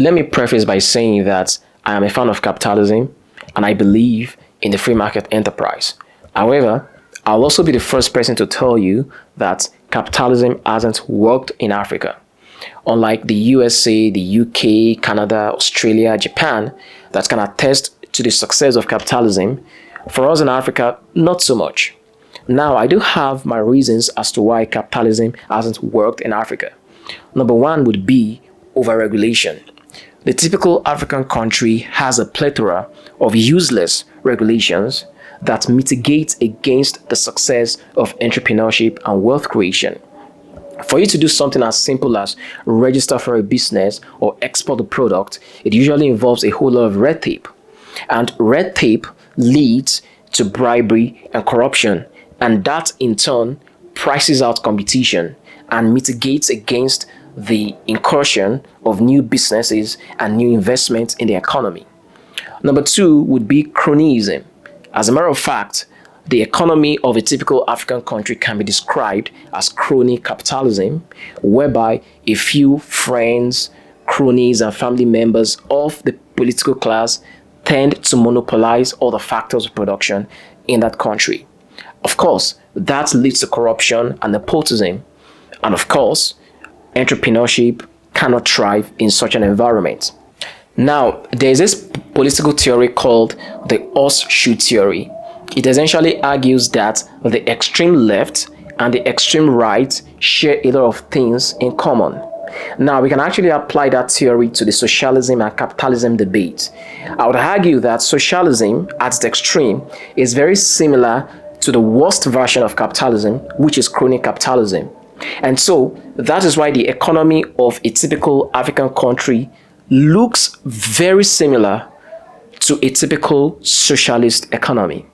Let me preface by saying that I am a fan of capitalism and I believe in the free market enterprise. However, I'll also be the first person to tell you that capitalism hasn't worked in Africa. Unlike the USA, the UK, Canada, Australia, Japan, that can attest to the success of capitalism, for us in Africa, not so much. Now, I do have my reasons as to why capitalism hasn't worked in Africa. Number one would be overregulation. The typical African country has a plethora of useless regulations that mitigate against the success of entrepreneurship and wealth creation. For you to do something as simple as register for a business or export a product, it usually involves a whole lot of red tape. And red tape leads to bribery and corruption, and that in turn prices out competition and mitigates against the incursion of new businesses and new investments in the economy. Number two would be cronyism. As a matter of fact, the economy of a typical African country can be described as crony capitalism, whereby a few friends, cronies, and family members of the political class tend to monopolize all the factors of production in that country. Of course, that leads to corruption and nepotism. And of course, entrepreneurship cannot thrive in such an environment. Now, there is this political theory called the horseshoe theory. It essentially argues that the extreme left and the extreme right share a lot of things in common. Now, we can actually apply that theory to the socialism and capitalism debate. I would argue that socialism at its extreme is very similar to the worst version of capitalism, which is crony capitalism. And so that is why the economy of a typical African country looks very similar to a typical socialist economy.